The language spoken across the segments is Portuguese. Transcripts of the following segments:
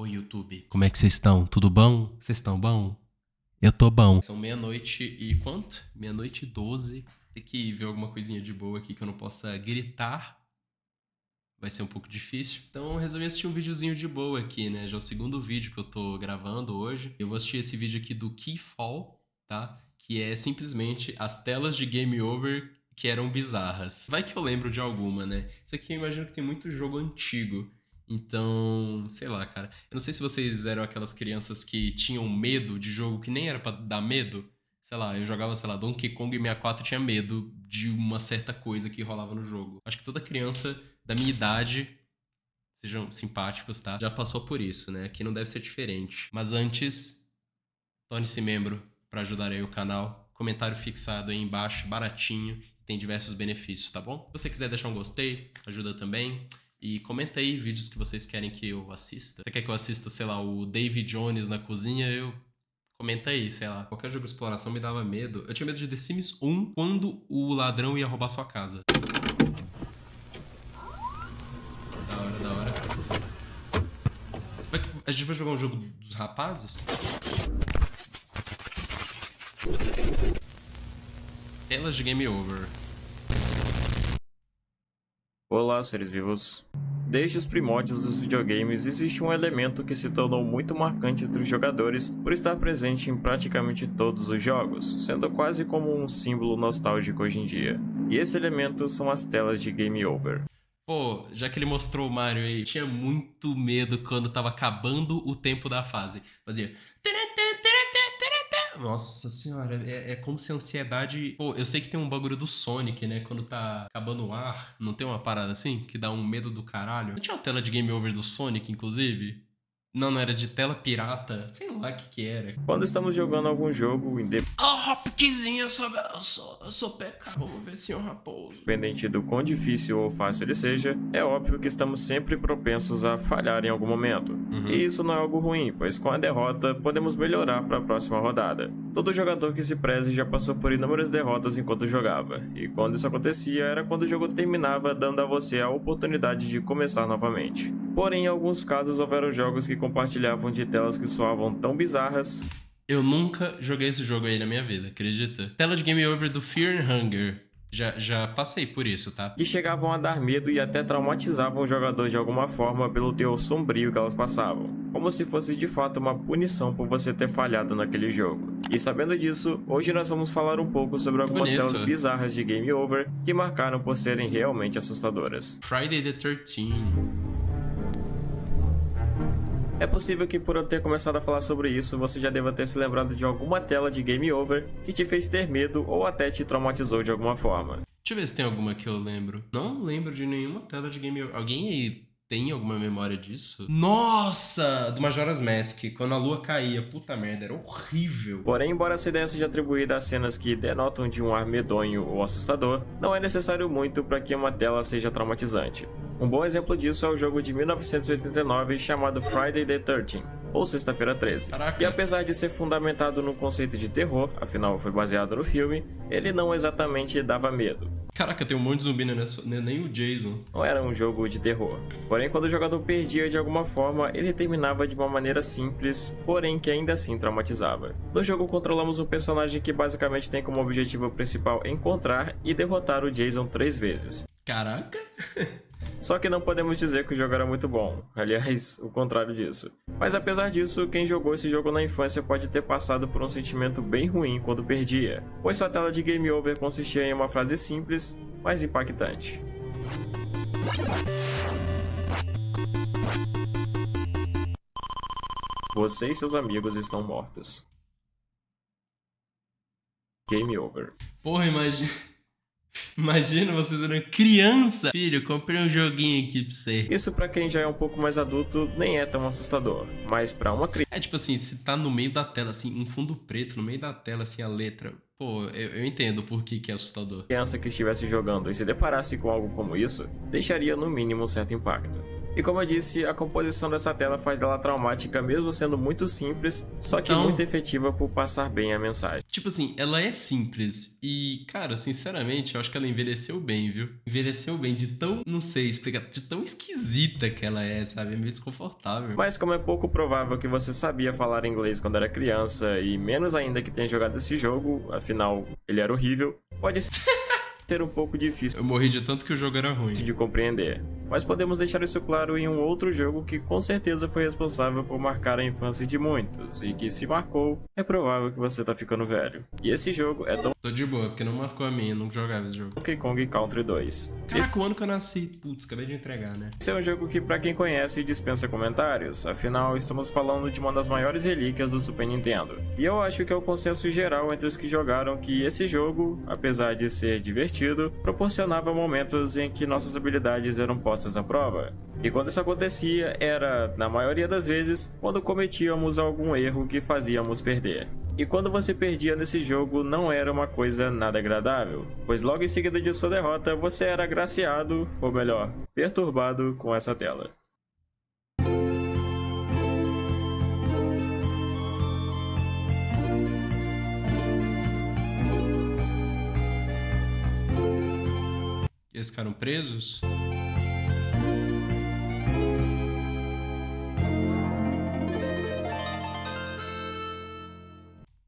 Oi, YouTube. Como é que vocês estão? Tudo bom? Vocês estão bom? Eu tô bom. São meia-noite e quanto? Meia-noite e 12. Tem que ver alguma coisinha de boa aqui que eu não possa gritar. Vai ser um pouco difícil. Então eu resolvi assistir um videozinho de boa aqui, né? Já é o segundo vídeo que eu tô gravando hoje. Eu vou assistir esse vídeo aqui do Keyfall, tá? Que é simplesmente as telas de Game Over que eram bizarras. Vai que eu lembro de alguma, né? Isso aqui eu imagino que tem muito jogo antigo. Então, sei lá, cara. Eu não sei se vocês eram aquelas crianças que tinham medo de jogo que nem era pra dar medo. Sei lá, eu jogava, sei lá, Donkey Kong 64 e tinha medo de uma certa coisa que rolava no jogo. Acho que toda criança da minha idade, sejam simpáticos, tá? Já passou por isso, né? Aqui não deve ser diferente. Mas antes, torne-se membro pra ajudar aí o canal. Comentário fixado aí embaixo, baratinho. Tem diversos benefícios, tá bom? Se você quiser deixar um gostei, ajuda também. E comenta aí vídeos que vocês querem que eu assista. Você quer que eu assista, sei lá, o Davy Jones na cozinha? Comenta aí, sei lá. Qualquer jogo de exploração me dava medo. Eu tinha medo de The Sims 1 quando o ladrão ia roubar sua casa. Da hora, da hora. A gente vai jogar um jogo dos rapazes? Telas de Game Over. Olá, seres vivos. Desde os primórdios dos videogames, existe um elemento que se tornou muito marcante entre os jogadores por estar presente em praticamente todos os jogos, sendo quase como um símbolo nostálgico hoje em dia. E esse elemento são as telas de Game Over. Pô, já que ele mostrou o Mario aí, tinha muito medo quando tava acabando o tempo da fase. Fazia... Nossa senhora, é como se a ansiedade... Pô, eu sei que tem um bagulho do Sonic, né? Quando tá acabando o ar, não tem uma parada assim? Que dá um medo do caralho? Não tinha uma tela de Game Over do Sonic, inclusive? Não era de tela pirata? Sei lá o que era. Quando estamos jogando algum jogo, Rapkizinho, eu sou PK. Vamos ver, senhor Raposo. independente do quão difícil ou fácil ele seja, é óbvio que estamos sempre propensos a falhar em algum momento. E isso não é algo ruim, pois com a derrota, podemos melhorar para a próxima rodada. Todo jogador que se preze já passou por inúmeras derrotas enquanto jogava, e quando isso acontecia era quando o jogo terminava dando a você a oportunidade de começar novamente. Porém, em alguns casos houveram jogos que compartilhavam de telas que soavam tão bizarras. Eu nunca joguei esse jogo aí na minha vida, acredita? Tela de Game Over do Fear and Hunger. Já passei por isso, tá? Que chegavam a dar medo e até traumatizavam o jogador de alguma forma pelo teor sombrio que elas passavam, como se fosse de fato uma punição por você ter falhado naquele jogo. E sabendo disso, hoje nós vamos falar um pouco sobre algumas telas bizarras de Game Over que marcaram por serem realmente assustadoras. Friday the 13th. É possível que por eu ter começado a falar sobre isso, você já deva ter se lembrado de alguma tela de Game Over que te fez ter medo ou até te traumatizou de alguma forma. Deixa eu ver se tem alguma que eu lembro. Não lembro de nenhuma tela de Game Over. Alguém aí tem alguma memória disso? Nossa! Do Majora's Mask, quando a lua caía. Puta merda, era horrível. Porém, embora essa ideia seja atribuída a cenas que denotam de um ar medonho ou assustador, não é necessário muito para que uma tela seja traumatizante. Um bom exemplo disso é o jogo de 1989 chamado Friday the 13th, ou Sexta-feira 13. Caraca. E apesar de ser fundamentado no conceito de terror, afinal foi baseado no filme, ele não exatamente dava medo. Caraca, tem um monte de zumbi, não é nem o Jason. Não era um jogo de terror. Porém, quando o jogador perdia de alguma forma, ele terminava de uma maneira simples, porém que ainda assim traumatizava. No jogo controlamos um personagem que basicamente tem como objetivo principal encontrar e derrotar o Jason 3 vezes. Caraca! Só que não podemos dizer que o jogo era muito bom, aliás, o contrário disso. Mas apesar disso, quem jogou esse jogo na infância pode ter passado por um sentimento bem ruim quando perdia, pois sua tela de Game Over consistia em uma frase simples, mas impactante. Você e seus amigos estão mortos. Game Over. Porra, Imagina vocês eram criança. Filho, comprei um joguinho aqui pra você. Isso pra quem já é um pouco mais adulto nem é tão assustador, mas pra uma criança... É tipo assim, se tá no meio da tela, assim, um fundo preto, no meio da tela, assim, a letra... Pô, eu entendo por que é assustador. Criança que estivesse jogando e se deparasse com algo como isso, deixaria no mínimo um certo impacto. E como eu disse, a composição dessa tela faz dela traumática mesmo sendo muito simples, só que Então, muito efetiva por passar bem a mensagem. tipo assim, ela é simples e, cara, sinceramente, eu acho que ela envelheceu bem, viu? Envelheceu bem de tão, não sei explicar, de tão esquisita que ela é, sabe? É meio desconfortável. Mas como é pouco provável que você sabia falar inglês quando era criança, e menos ainda que tenha jogado esse jogo, afinal, ele era horrível, pode ser um pouco difícil Eu morri de tanto que o jogo era ruim. de compreender. Mas podemos deixar isso claro em um outro jogo que com certeza foi responsável por marcar a infância de muitos, e que se marcou, é provável que você tá ficando velho. E esse jogo é Tô de boa, porque não marcou a minha, não jogava esse jogo. Donkey Kong Country 2. Caraca, o ano que eu nasci, putz, acabei de entregar, né? Esse é um jogo que, pra quem conhece, dispensa comentários, afinal estamos falando de uma das maiores relíquias do Super Nintendo. E eu acho que é o consenso geral entre os que jogaram que esse jogo, apesar de ser divertido, proporcionava momentos em que nossas habilidades eram postas à prova. E quando isso acontecia, era, na maioria das vezes, quando cometíamos algum erro que fazíamos perder. E quando você perdia nesse jogo, não era uma coisa nada agradável, pois logo em seguida de sua derrota, você era agraciado, ou melhor, perturbado com essa tela. Eles ficaram presos?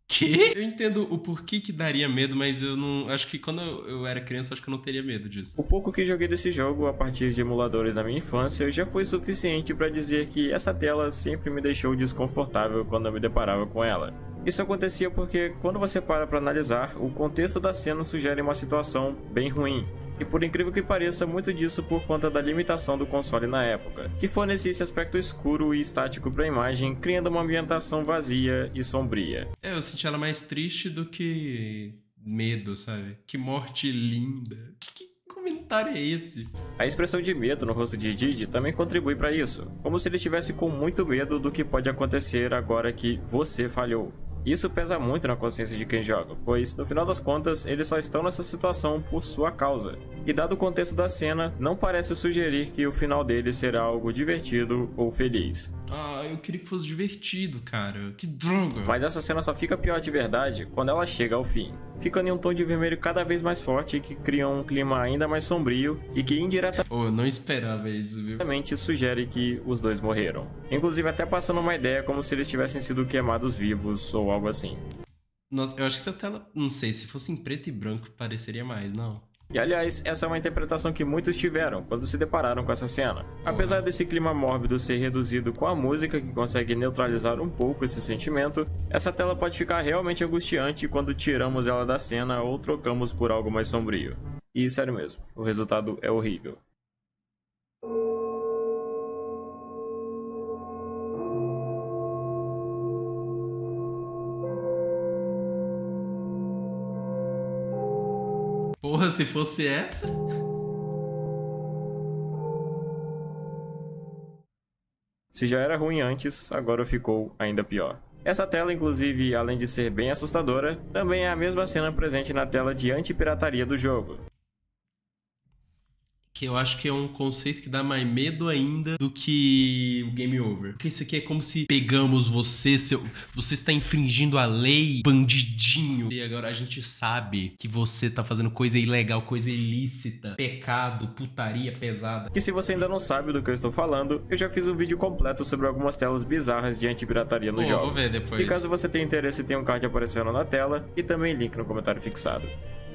Quê? Eu entendo o porquê que daria medo, mas eu não... Acho que quando eu era criança, acho que eu não teria medo disso. O pouco que joguei desse jogo a partir de emuladores na minha infância já foi suficiente para dizer que essa tela sempre me deixou desconfortável quando eu me deparava com ela. Isso acontecia porque, quando você para analisar, o contexto da cena sugere uma situação bem ruim. E por incrível que pareça, muito disso por conta da limitação do console na época, que fornecia esse aspecto escuro e estático para a imagem, criando uma ambientação vazia e sombria. Eu senti ela mais triste do que medo, sabe? Que morte linda. Que comentário é esse? A expressão de medo no rosto de Didi também contribui para isso, como se ele estivesse com muito medo do que pode acontecer agora que você falhou. Isso pesa muito na consciência de quem joga, pois, no final das contas, eles só estão nessa situação por sua causa. E dado o contexto da cena, não parece sugerir que o final dele será algo divertido ou feliz. Ah, eu queria que fosse divertido, cara. Que droga! Mas essa cena só fica pior de verdade quando ela chega ao fim, ficando em um tom de vermelho cada vez mais forte que cria um clima ainda mais sombrio e que indiretamente Oh, eu não esperava isso, viu? sugere que os dois morreram. Inclusive até passando uma ideia como se eles tivessem sido queimados vivos ou algo assim. Nossa, eu acho que essa tela, não sei, se fosse em preto e branco pareceria mais, não? E aliás, essa é uma interpretação que muitos tiveram quando se depararam com essa cena. Apesar desse clima mórbido ser reduzido com a música que consegue neutralizar um pouco esse sentimento, essa tela pode ficar realmente angustiante quando tiramos ela da cena ou trocamos por algo mais sombrio. E sério mesmo, o resultado é horrível. Porra, se fosse essa... Se já era ruim antes, agora ficou ainda pior. Essa tela, inclusive, além de ser bem assustadora, também é a mesma cena presente na tela de anti-pirataria do jogo. Que eu acho que é um conceito que dá mais medo ainda do que o game over. Porque isso aqui é como se pegamos você, você está infringindo a lei, bandidinho. E agora a gente sabe que você tá fazendo coisa ilegal, coisa ilícita, pecado, putaria pesada. E se você ainda não sabe do que eu estou falando, eu já fiz um vídeo completo sobre algumas telas bizarras de anti-pirataria nos jogos. Vou ver depois. E caso você tenha interesse, tem um card aparecendo na tela e também link no comentário fixado.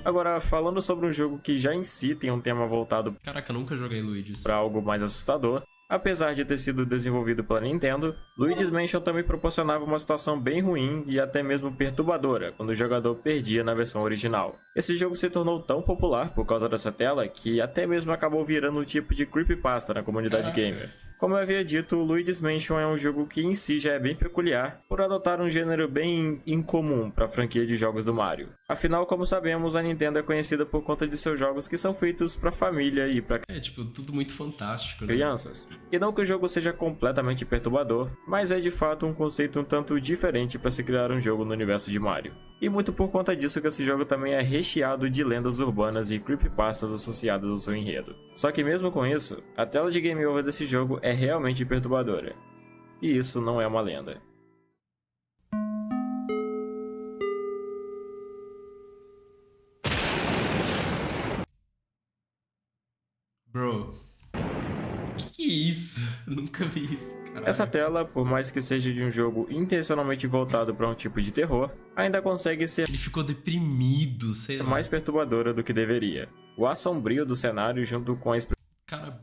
Agora, falando sobre um jogo que já em si tem um tema voltado Caraca, eu nunca joguei Luigi's. para algo mais assustador, apesar de ter sido desenvolvido pela Nintendo, Luigi's Mansion também proporcionava uma situação bem ruim e até mesmo perturbadora quando o jogador perdia na versão original. Esse jogo se tornou tão popular por causa dessa tela que até mesmo acabou virando um tipo de creepypasta na comunidade gamer. Como eu havia dito, Luigi's Mansion é um jogo que em si já é bem peculiar por adotar um gênero bem incomum para a franquia de jogos do Mario. Afinal, como sabemos, a Nintendo é conhecida por conta de seus jogos que são feitos para família e para tipo, tudo muito fantástico, né? crianças. E não que o jogo seja completamente perturbador, mas é de fato um conceito um tanto diferente para se criar um jogo no universo de Mario. E muito por conta disso que esse jogo também é recheado de lendas urbanas e creepypastas associadas ao seu enredo. Só que mesmo com isso, a tela de game over desse jogo é realmente perturbadora. E isso não é uma lenda. Bro, que é isso? Eu nunca vi isso, caralho. Essa tela, por mais que seja de um jogo intencionalmente voltado para um tipo de terror, ainda consegue ser Ele ficou deprimido, sei lá. mais perturbadora do que deveria. O ar sombrio do cenário junto com a Cara,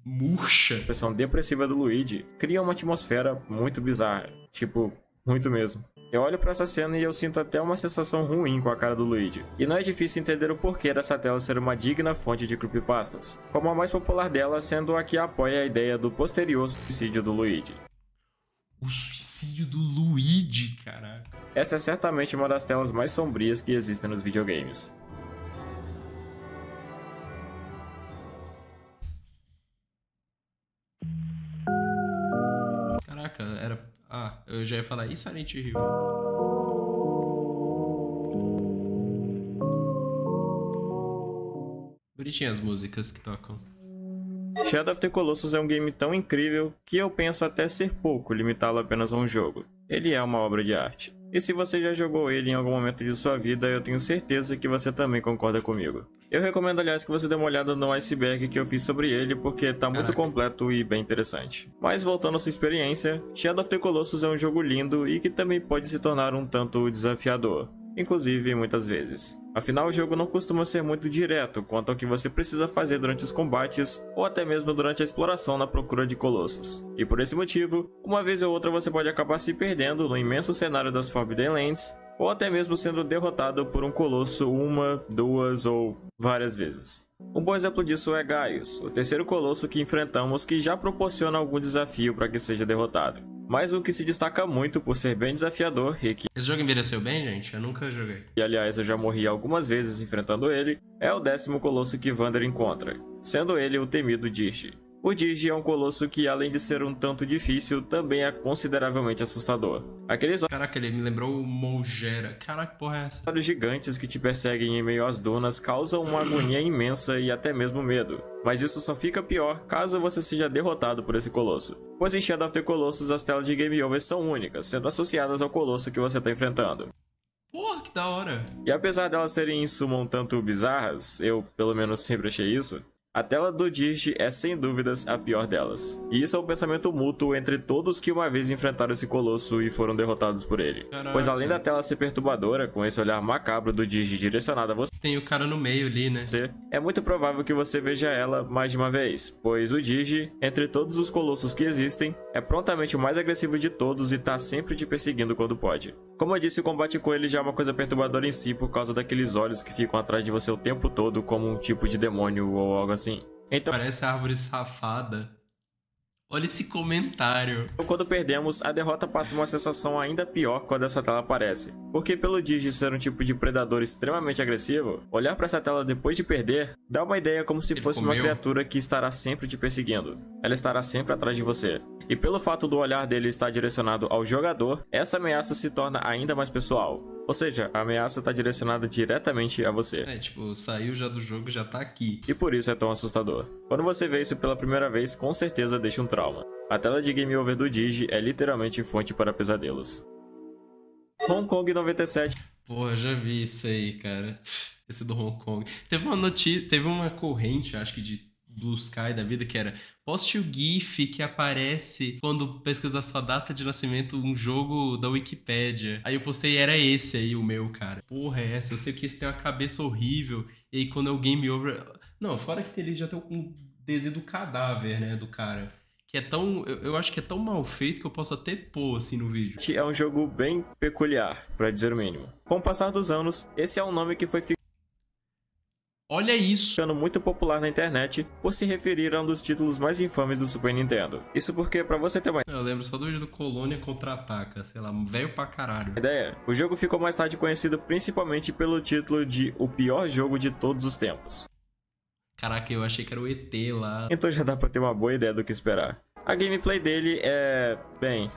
murcha. expressão depressiva do Luigi cria uma atmosfera muito bizarra. Tipo, muito mesmo. Eu olho pra essa cena e eu sinto até uma sensação ruim com a cara do Luigi. E não é difícil entender o porquê dessa tela ser uma digna fonte de creepypastas, como a mais popular dela sendo a que apoia a ideia do posterior suicídio do Luigi. O suicídio do Luigi, caraca. Essa é certamente uma das telas mais sombrias que existem nos videogames. Caraca, era... Ah, eu já ia falar, e Silent Hill? Bonitinhas as músicas que tocam. Shadow of the Colossus é um game tão incrível que eu penso até ser pouco limitá-lo apenas a um jogo. Ele é uma obra de arte. E se você já jogou ele em algum momento de sua vida, eu tenho certeza que você também concorda comigo. Eu recomendo, aliás, que você dê uma olhada no iceberg que eu fiz sobre ele, porque tá muito completo e bem interessante. Mas voltando à sua experiência, Shadow of the Colossus é um jogo lindo e que também pode se tornar um tanto desafiador. Inclusive, muitas vezes. Afinal, o jogo não costuma ser muito direto quanto ao que você precisa fazer durante os combates, ou até mesmo durante a exploração na procura de colossos. E por esse motivo, uma vez ou outra você pode acabar se perdendo no imenso cenário das Forbidden Lands, ou até mesmo sendo derrotado por um colosso uma, duas ou várias vezes. Um bom exemplo disso é Gaius, o terceiro colosso que enfrentamos que já proporciona algum desafio para que seja derrotado. Mas o que se destaca muito por ser bem desafiador e que... Esse jogo envelheceu bem, gente? Eu nunca joguei. E aliás eu já morri algumas vezes enfrentando ele, é o 10º colosso que Vander encontra, sendo ele o temido Dirge. O Dirge é um colosso que, além de ser um tanto difícil, também é consideravelmente assustador. Aqueles Caraca, ele me lembrou o Molgera. Caraca, que porra é essa? olhos gigantes que te perseguem em meio às dunas causam uma agonia imensa e até mesmo medo. Mas isso só fica pior caso você seja derrotado por esse colosso. Pois em Shadow of the Colossus as telas de Game Over são únicas, sendo associadas ao colosso que você está enfrentando. Porra, que da hora. E apesar delas serem em suma um tanto bizarras, eu pelo menos sempre achei isso, a tela do Dirge é sem dúvidas a pior delas. E isso é um pensamento mútuo entre todos que uma vez enfrentaram esse colosso e foram derrotados por ele. Caraca. Pois além da tela ser perturbadora, com esse olhar macabro do Dirge direcionado a você, Tem o cara no meio ali, né? é muito provável que você veja ela mais de uma vez, pois o Dirge, entre todos os colossos que existem, é prontamente o mais agressivo de todos e tá sempre te perseguindo quando pode. Como eu disse, o combate com ele já é uma coisa perturbadora em si por causa daqueles olhos que ficam atrás de você o tempo todo como um tipo de demônio ou algo assim. Então, Parece a árvore safada. Olha esse comentário. quando perdemos, a derrota passa uma sensação ainda pior quando essa tela aparece. Porque pelo Dirge ser um tipo de predador extremamente agressivo, olhar para essa tela depois de perder, dá uma ideia como se Ele fosse uma comeu. criatura que estará sempre te perseguindo. Ela estará sempre atrás de você. E pelo fato do olhar dele estar direcionado ao jogador, essa ameaça se torna ainda mais pessoal. Ou seja, a ameaça está direcionada diretamente a você. É, tipo, saiu já do jogo, já tá aqui. E por isso é tão assustador. Quando você vê isso pela primeira vez, com certeza deixa um trauma. A tela de Game Over do Dirge é literalmente fonte para pesadelos. Hong Kong 97. Porra, já vi isso aí, cara. Esse do Hong Kong. Teve uma notícia, teve uma corrente, acho que de Blue Sky da vida, que era: poste o GIF que aparece quando pesquisar sua data de nascimento, um jogo da Wikipédia. Aí eu postei, era esse aí o meu, cara. Porra, é essa? Eu sei que esse tem uma cabeça horrível. E aí quando é o Game Over... Não, fora que ele já tem um desenho do cadáver, né, do cara. Que é tão... Eu acho que é tão mal feito que eu posso até pôr assim no vídeo. É um jogo bem peculiar, para dizer o mínimo. Com o passar dos anos, esse é um nome que foi Olha isso! ficando muito popular na internet por se referir a um dos títulos mais infames do Super Nintendo. Isso porque, pra você ter uma Eu lembro só do vídeo do Colônia Contra-Ataca, sei lá, velho pra caralho. ideia, o jogo ficou mais tarde conhecido principalmente pelo título de O Pior Jogo de Todos os Tempos. Caraca, eu achei que era o ET lá. Então já dá pra ter uma boa ideia do que esperar. A gameplay dele é... bem...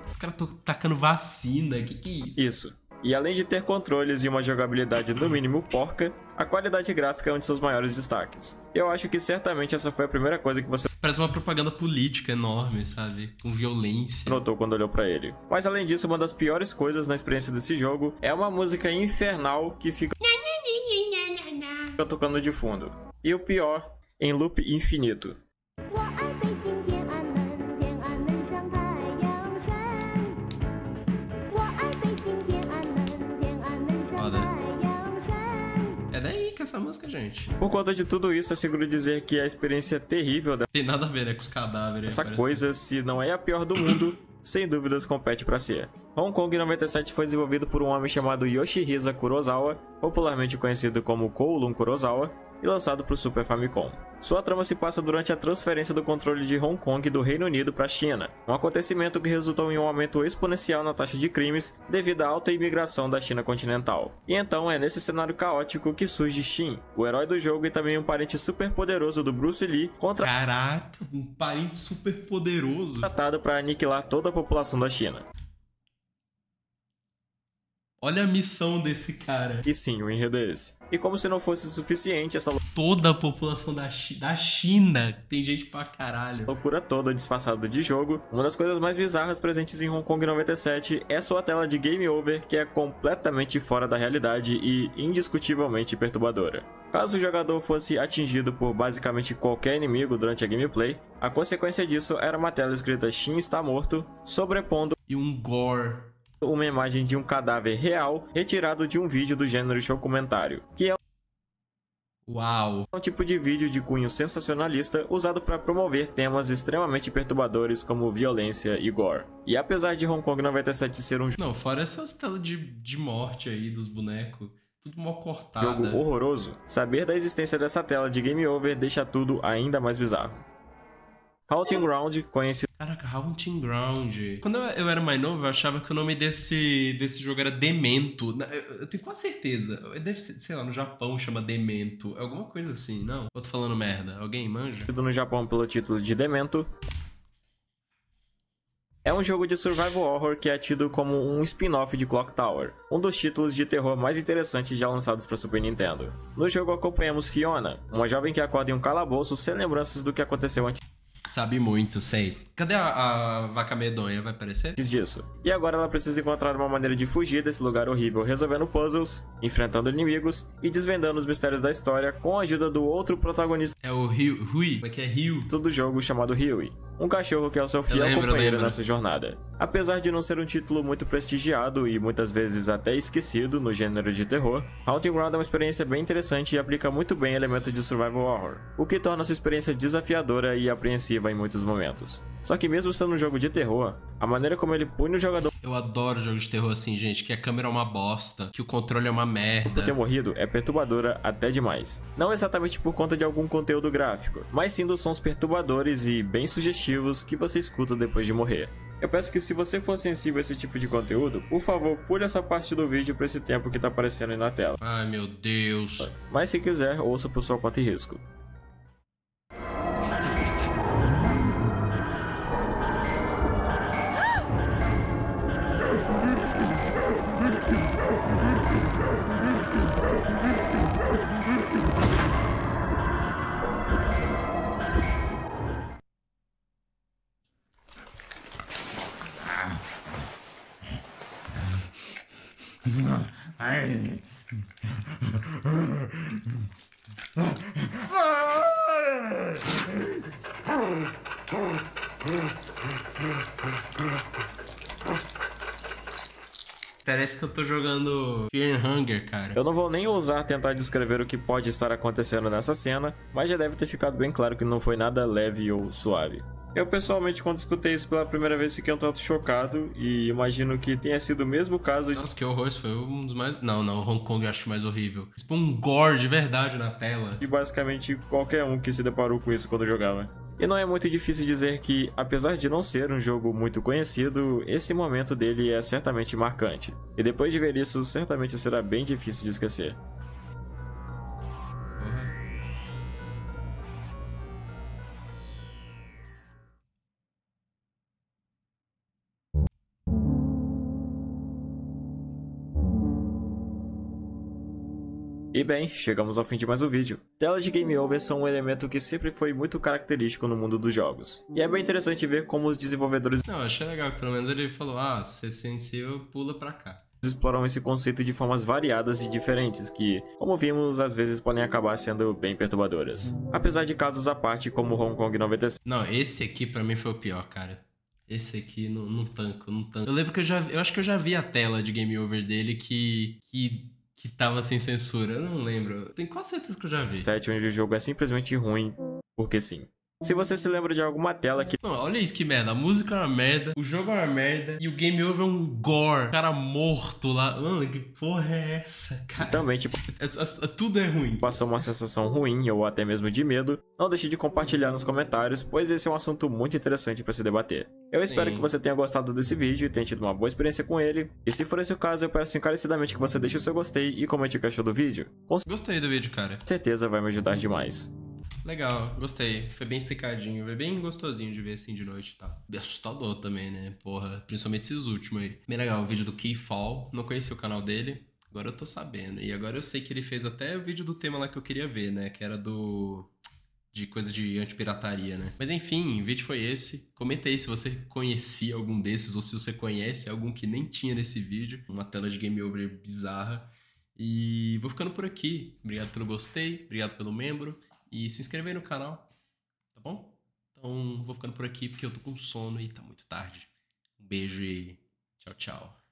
Os caras tão tacando vacina, que é isso? isso. E além de ter controles e uma jogabilidade no mínimo porca, a qualidade gráfica é um de seus maiores destaques. Eu acho que certamente essa foi a primeira coisa que você Parece uma propaganda política enorme, sabe? Com violência. notou quando olhou pra ele. Mas além disso, uma das piores coisas na experiência desse jogo é uma música infernal que fica tocando de fundo. E o pior, em loop infinito. É daí que essa música, gente. Por conta de tudo isso, é seguro dizer que a experiência terrível Tem nada a ver, né, com os cadáveres. dessa coisa, se não é a pior do mundo, sem dúvidas compete pra ser. Hong Kong 97 foi desenvolvido por um homem chamado Yoshihisa Kurosawa, popularmente conhecido como Kowloon Kurosawa, e lançado para o Super Famicom. Sua trama se passa durante a transferência do controle de Hong Kong do Reino Unido para a China, um acontecimento que resultou em um aumento exponencial na taxa de crimes devido à alta imigração da China continental. E então é nesse cenário caótico que surge Shin, o herói do jogo e também um parente super poderoso do Bruce Lee, Caraca, um parente super poderoso. contratado para aniquilar toda a população da China. Olha a missão desse cara. E sim, o enredo é esse. E como se não fosse o suficiente, essa Toda a população da China. Tem gente pra caralho. loucura toda disfarçada de jogo, uma das coisas mais bizarras presentes em Hong Kong 97 é sua tela de game over, que é completamente fora da realidade e indiscutivelmente perturbadora. Caso o jogador fosse atingido por basicamente qualquer inimigo durante a gameplay, a consequência disso era uma tela escrita Shin está morto, sobrepondo E um gore. uma imagem de um cadáver real retirado de um vídeo do gênero documentário, que é Uau. um tipo de vídeo de cunho sensacionalista usado para promover temas extremamente perturbadores como violência e gore. E apesar de Hong Kong 97 ser um Não, fora essas telas de morte aí dos bonecos. Tudo mal cortada. jogo horroroso, saber da existência dessa tela de game over deixa tudo ainda mais bizarro. Haunting Ground, conhecido Caraca, Haunting Ground. Quando eu era mais novo, eu achava que o nome desse jogo era Demento. Eu tenho quase certeza. Deve ser, sei lá, no Japão chama Demento. É alguma coisa assim, não? Eu tô falando merda. Alguém manja? no Japão pelo título de Demento, é um jogo de survival horror que é tido como um spin-off de Clock Tower, um dos títulos de terror mais interessantes já lançados para Super Nintendo. No jogo acompanhamos Fiona, uma jovem que acorda em um calabouço sem lembranças do que aconteceu antes Sabe muito, sei. Cadê a vaca medonha? Vai aparecer? disso. E agora ela precisa encontrar uma maneira de fugir desse lugar horrível, resolvendo puzzles, enfrentando inimigos e desvendando os mistérios da história com a ajuda do outro protagonista É o Rui. Como é que é Ryu? do jogo chamado Huey, um cachorro que é o seu fiel companheiro lembro. nessa jornada. Apesar de não ser um título muito prestigiado e muitas vezes até esquecido no gênero de terror, Haunting Ground é uma experiência bem interessante e aplica muito bem elementos de survival horror, o que torna sua experiência desafiadora e apreensiva em muitos momentos. Só que mesmo sendo um jogo de terror, a maneira como ele pune o jogador Eu adoro jogos de terror assim, gente. Que a câmera é uma bosta. Que o controle é uma merda. por ter morrido é perturbadora até demais. Não exatamente por conta de algum conteúdo gráfico, mas sim dos sons perturbadores e bem sugestivos que você escuta depois de morrer. Eu peço que se você for sensível a esse tipo de conteúdo, por favor, pule essa parte do vídeo para esse tempo que tá aparecendo aí na tela. Ai, meu Deus. Mas se quiser, ouça por sua conta e risco. Parece que eu tô jogando Fear and Hunger, cara. Eu não vou nem ousar tentar descrever o que pode estar acontecendo nessa cena, mas já deve ter ficado bem claro que não foi nada leve ou suave. Eu pessoalmente, quando escutei isso pela primeira vez, fiquei um tanto chocado e imagino que tenha sido o mesmo caso de Nossa, que horror. Isso foi um dos mais... Não, Hong Kong eu acho mais horrível. Tipo um gore de verdade na tela. basicamente qualquer um que se deparou com isso quando jogava. E não é muito difícil dizer que, apesar de não ser um jogo muito conhecido, esse momento dele é certamente marcante. E depois de ver isso, certamente será bem difícil de esquecer. E bem, chegamos ao fim de mais um vídeo. Telas de game over são um elemento que sempre foi muito característico no mundo dos jogos. E é bem interessante ver como os desenvolvedores Não, achei legal que pelo menos ele falou, ah, se você senseu, pula pra cá. exploram esse conceito de formas variadas e diferentes que, como vimos, às vezes podem acabar sendo bem perturbadoras. Apesar de casos à parte como Hong Kong 95. Não, esse aqui pra mim foi o pior, cara. Esse aqui não tanco, não tanco. Eu lembro que eu acho que eu já vi a tela de game over dele que tava sem censura. Eu não lembro. Eu tenho quase certeza que eu já vi. Onde o jogo é simplesmente ruim, porque sim. Se você se lembra de alguma tela que... Não, olha isso que merda. A música é uma merda, o jogo é uma merda e o game over é um gore. Cara morto lá. Mano, que porra é essa, cara? também tipo, tudo é ruim. passou uma sensação ruim ou até mesmo de medo, não deixe de compartilhar nos comentários, pois esse é um assunto muito interessante para se debater. Eu espero que você tenha gostado desse vídeo e tenha tido uma boa experiência com ele. E se for esse o caso, eu peço encarecidamente que você deixe o seu gostei e comente o que achou do vídeo. Com Gostei do vídeo, cara. certeza vai me ajudar demais. Legal, gostei. Foi bem explicadinho, foi bem gostosinho de ver assim de noite e tal. Bem assustador também, né? Porra, principalmente esses últimos aí. Bem legal, o vídeo do Keyfall. Não conheci o canal dele, agora eu tô sabendo. E agora eu sei que ele fez até o vídeo do tema lá que eu queria ver, né? Que era de coisa de antipirataria, né? Mas enfim, o vídeo foi esse. Comenta aí se você conhecia algum desses ou se você conhece algum que nem tinha nesse vídeo. Uma tela de game over bizarra. E vou ficando por aqui. Obrigado pelo gostei, obrigado pelo membro. E se inscreve aí no canal, tá bom? Então vou ficando por aqui porque eu tô com sono e tá muito tarde. Um beijo e tchau, tchau.